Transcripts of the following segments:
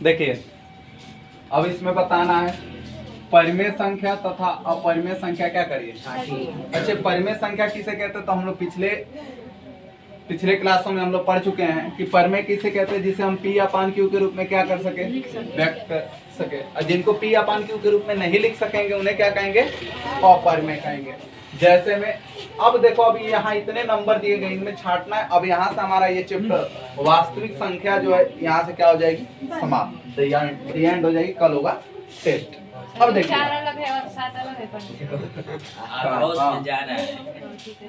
देखिए अब इसमें बताना है परिमेय संख्या तथा अपरिमेय संख्या क्या करिए। अच्छा परिमेय संख्या किसे कहते हैं तो हम लोग पिछले क्लासों में हम लोग पढ़ चुके हैं कि परिमेय किसे कहते हैं जिसे हम पी अपान क्यू के रूप में क्या कर सके व्यक्त कर सके। और जिनको पी अपान क्यू के रूप में नहीं लिख सकेंगे उन्हें क्या कहेंगे अपरिमेय कहेंगे। जैसे में अब देखो अभी यहाँ इतने नंबर दिए गए इनमें छांटना है। अब यहाँ से हमारा ये चैप्टर वास्तविक संख्या जो है यहाँ से क्या हो जाएगी समाप्त एंड हो जाएगी। कल होगा टेस्ट। अब देखिए 4 अलग है और 7 अलग है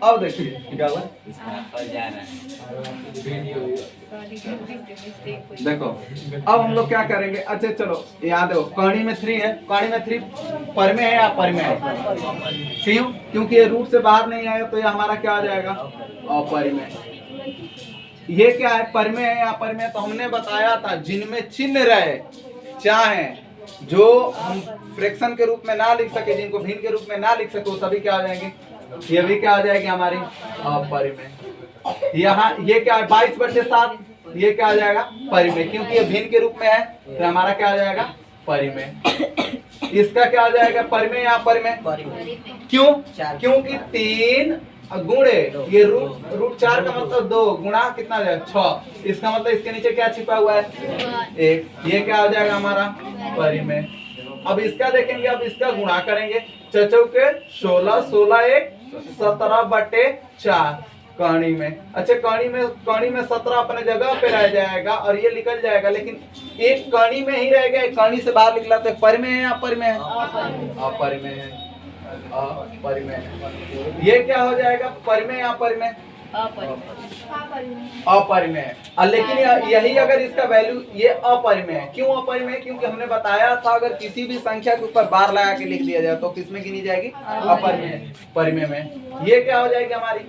अब देखिए क्या हुआ देखो अब हम लोग क्या करेंगे। अच्छा चलो याद देखो कहानी में 3 है। कहानी में 3 परिमेय है या अपरिमेय है। क्यों क्योंकि ये रूट से बाहर नहीं आया तो ये हमारा क्या हो जाएगा अपरिमेय। ये क्या है परिमेय है या अपरिमेय तो हमने बताया था जिनमें चिन्ह रहे चाहे जो हम फ्रैक्शन के रूप में ना लिख सके जिनको भिन्न के रूप में ना लिख सके वो सभी क्या हो जाएंगे ये भी क्या हो जाएगी हमारी अपरिमेय। यहाँ ये क्या है 22/7 ये क्या हो जाएगा परिमेय क्योंकि ये भिन्न के रूप में है तो हमारा क्या हो जाएगा परिमेय। इसका क्या हो जाएगा परिमेय या अपरिमेय क्यों क्योंकि 3 गुणे ये रूट 4 का मतलब 2 गुणा कितना हो जाएगा 6। इसका मतलब इसके नीचे क्या छिपा हुआ है 1। ये क्या हो जाएगा हमारा परिमेय। अब इसका देखेंगे अब इसका गुणा करेंगे चौके 16 16 1 17/4 कहानी में। अच्छा कहानी में 17 अपने जगह पे रह जाएगा और ये निकल जाएगा लेकिन एक कहानी में ही रह गया। कहानी से बाहर निकला तो परिमेय है या अपरिमेय है अपरिमेय है अपरिमेय। ये क्या हो जाएगा परिमेय या अपरिमेय अपरिमेय। लेकिन यही अगर इसका वैल्यू ये अपरिमेय है। क्यों अपरिमेय क्योंकि हमने बताया था अगर किसी भी संख्या के ऊपर बार लगा के लिख दिया जाए तो किसमें गिनी जाएगी अपरिमेय परिमेय में। ये क्या हो जाएगी हमारी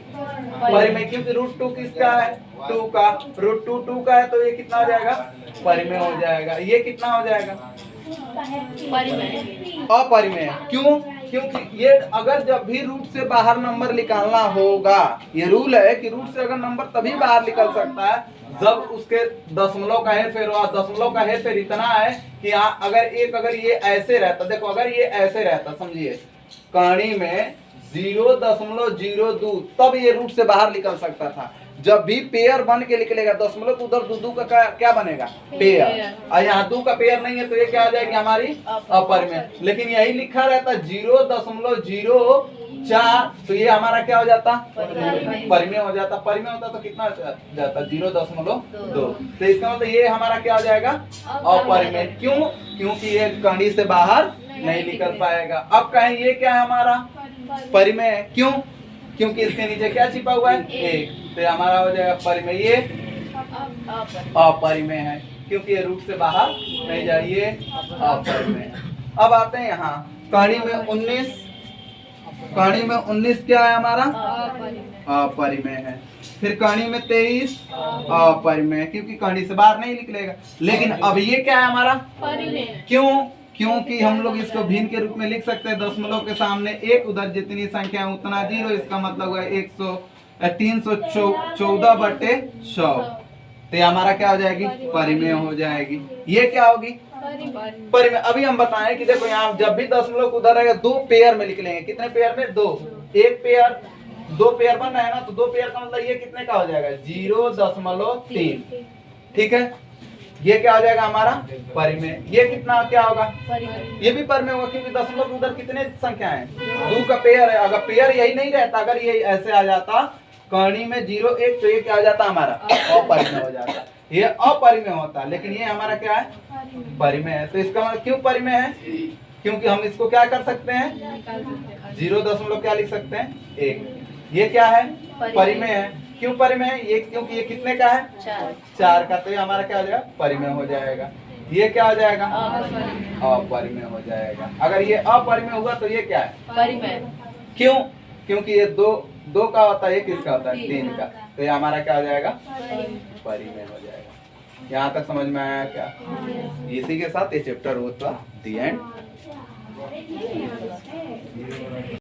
परिमेय क्योंकि √2 किसका है 2 का √2 का है तो ये कितना हो जाएगा परिमेय हो जाएगा। ये कितना हो जाएगा अपरिमेय। क्यों क्योंकि ये अगर जब भी रूट से बाहर नंबर निकालना होगा ये रूल है कि रूट से अगर नंबर तभी बाहर निकल सकता है जब उसके दशमलव का हेरफेर हो। दशमलव का हेरफेर इतना है कि अगर ये ऐसे रहता देखो अगर ये ऐसे रहता समझिए कहानी में 0.02 तब ये रूट से बाहर निकल सकता था। जब भी पेयर बन के निकलेगा दशमलव उधर 2 का क्या बनेगा पेयर और यहाँ 2 का पेयर नहीं है तो ये क्या आ जाएगी हमारी अपरिमेय। लेकिन यही लिखा रहता 0.04 तो ये हमारा क्या हो जाता परिमेय हो जाता। परिमेय होता तो कितना जाता 0.2 तो इसका मतलब ये हमारा क्या हो जाएगा अपरिमेय। क्यों क्योंकि ये कहानी से बाहर नहीं निकल पाएगा। अब कहें ये क्या है हमारा परिमेय है। क्यों क्योंकि इसके नीचे क्या छिपा हुआ है 1 तो हमारा हो जाएगा परिमेय। ये अपरिमेय है क्योंकि ये रूट से बाहर नहीं जाइए अपरिमेय। अब आते हैं यहाँ कहानी में 19 क्या है हमारा अपरिमेय है। फिर कहानी में 23 अपरिमेय क्योंकि कहानी से बाहर नहीं निकलेगा। लेकिन अब ये क्या है हमारा क्यों क्योंकि हम लोग इसको भिन्न के रूप में लिख सकते हैं दशमलव के सामने 1 उधर जितनी संख्या है उतना 0। इसका मतलब है 314/100 तो हमारा क्या हो जाएगी परिमेय हो जाएगी। ये क्या होगी परिमेय। अभी हम बताएं कि देखो यहाँ जब भी दशमलव उधर रहेगा 2 पेयर में निकलेंगे। कितने पेयर में 2 एक पेयर 2 पेयर बन रहा है ना तो 2 पेयर का मतलब ये कितने का हो जाएगा 0.3 ठीक है। ये क्या हो जाएगा हमारा परिमेय। ये कितना क्या होगा ये भी परिमेय होगा क्योंकि दशमलव उधर कितने संख्या है 2 का पेयर है। अगर पेयर यही नहीं रहता अगर ये ऐसे आ जाता कहानी में 0 1 तो ये क्या हो जाता हमारा अपरिमेय हो जाता। ये अपरिमेय होता लेकिन ये हमारा क्या है परिमेय है। तो इसका मतलब क्यों परिमेय है क्योंकि हम इसको क्या कर सकते हैं 0 क्या लिख सकते हैं 1। ये क्या है परिमेय है। क्यों परिमेय है ये क्योंकि ये कितने का है 4 का तो ये हमारा क्या हो जाएगा परिमेय हो जाएगा। ये क्या हो जाएगा अपरिमेय हो जाएगा। अगर ये अपरिमेय हुआ तो ये क्या है परिमेय। क्यों क्योंकि ये 2 का होता है 1 किसका होता है 3 का तो ये हमारा क्या हो जाएगा परिमेय हो जाएगा। यहाँ तक समझ में आया क्या। इसी के साथ ये चैप्टर होता दी एंड।